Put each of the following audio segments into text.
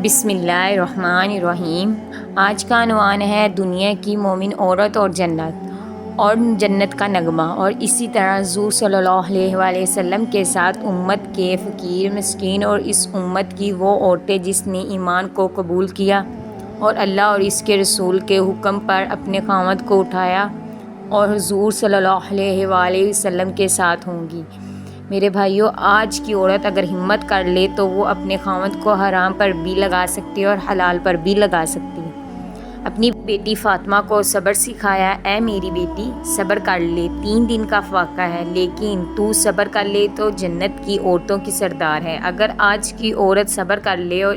بسم اللہ الرحمن الرحیم۔ آج کا عنوان ہے دنیا کی مومن عورت اور جنت کا نغمہ، اور اسی طرح حضور صلی اللہ علیہ وآلہ وسلم کے ساتھ امت کے فقیر مسکین اور اس امت کی وہ عورتیں جس نے ایمان کو قبول کیا اور اللہ اور اس کے رسول کے حکم پر اپنے خاوند کو اٹھایا اور حضور صلی اللہ علیہ وآلہ وسلم کے ساتھ ہوں گی۔ میرے بھائیوں، آج کی عورت اگر ہمت کر لے تو وہ اپنے خاوند کو حرام پر بھی لگا سکتی ہے اور حلال پر بھی لگا سکتی ہے۔ اپنی بیٹی فاطمہ کو صبر سکھایا، اے میری بیٹی صبر کر لے، 3 دن کا فاقہ ہے، لیکن تو صبر کر لے تو جنت کی عورتوں کی سردار ہے۔ اگر آج کی عورت صبر کر لے اور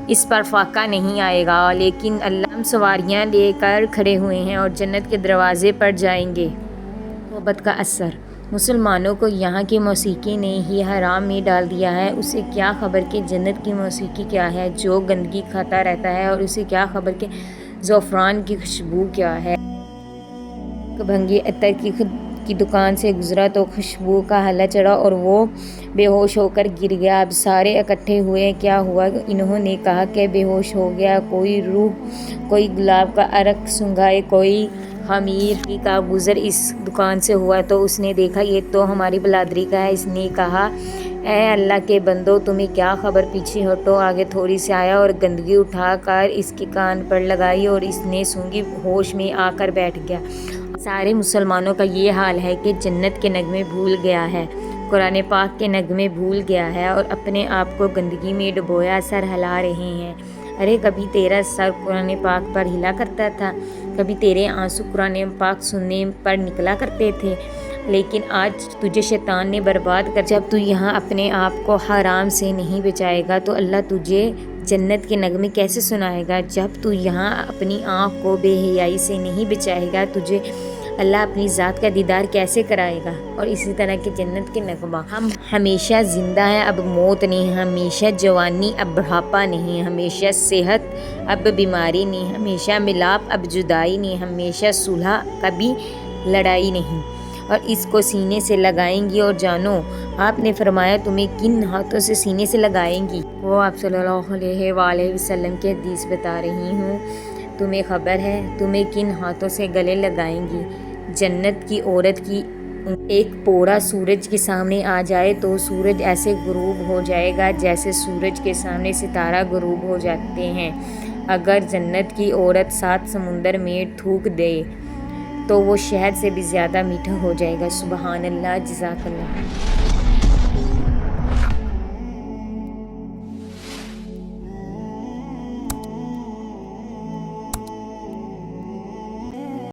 اس پر فاقہ نہیں آئے گا، لیکن اللہ ہم سواریاں لے کر کھڑے ہوئے ہیں اور جنت کے دروازے پر جائیں گے۔ محبت کا اثر۔ مسلمانوں کو یہاں کی موسیقی نے ہی حرام میں ڈال دیا ہے، اسے کیا خبر کہ جنت کی موسیقی کیا ہے۔ جو گندگی کھاتا رہتا ہے اور اسے کیا خبر کہ زعفران کی خوشبو کیا ہے۔ بھنگی عطر کی دکان سے گزرا تو خوشبو کا ہالہ چڑھا اور وہ بے ہوش ہو کر گر گیا۔ اب سارے اکٹھے ہوئے، کیا ہوا؟ انہوں نے کہا کہ بے ہوش ہو گیا، کوئی روح، کوئی گلاب کا عرق سنگھائے، کوئی خمیر کا گزر اس دکان سے ہوا تو اس نے دیکھا یہ تو ہماری بلادری کا ہے۔ اس نے کہا، اے اللہ کے بندو، تمہیں کیا خبر، پیچھے ہٹو۔ آگے تھوڑی سی آیا اور گندگی اٹھا کر اس کے کان پر لگائی اور اس نے سونگھی، ہوش میں آ کر بیٹھ گیا۔ سارے مسلمانوں کا یہ حال ہے کہ جنت کے نغمے بھول گیا ہے، قرآن پاک کے نغمے بھول گیا ہے اور اپنے آپ کو گندگی میں ڈبویا سر ہلا رہے ہیں۔ ارے کبھی تیرا سر قرآن پاک پر ہلا کرتا تھا، کبھی تیرے آنسو قرآن پاک سننے پر نکلا کرتے تھے، لیکن آج تجھے شیطان نے برباد کر۔ جب تو یہاں اپنے آپ کو حرام سے نہیں بچائے گا تو اللہ تجھے جنت کے نغمے کیسے سنائے گا؟ جب تو یہاں اپنی آنکھ کو بے حیائی سے نہیں بچائے گا تجھے اللہ اپنی ذات کا دیدار کیسے کرائے گا؟ اور اسی طرح کہ جنت کے نغمہ، ہم ہمیشہ زندہ ہیں، اب موت نہیں، ہمیشہ جوانی اب بڑھاپا نہیں، ہمیشہ صحت اب بیماری نہیں، ہمیشہ ملاپ اب جدائی نہیں، ہمیشہ صلح کبھی لڑائی نہیں، اور اس کو سینے سے لگائیں گی۔ اور جانو، آپ نے فرمایا تمہیں کن ہاتھوں سے سینے سے لگائیں گی؟ وہ آپ صلی اللہ علیہ وآلہ وسلم کی حدیث بتا رہی ہوں، تمہیں خبر ہے تمہیں کن ہاتھوں سے گلے لگائیں گی؟ جنت کی عورت کی ایک پورا سورج کے سامنے آ جائے تو سورج ایسے غروب ہو جائے گا جیسے سورج کے سامنے ستارہ غروب ہو جاتے ہیں۔ اگر جنت کی عورت 7 سمندر میں تھوک دے تو وہ شہد سے بھی زیادہ میٹھا ہو جائے گا۔ سبحان اللہ، جزاک اللہ۔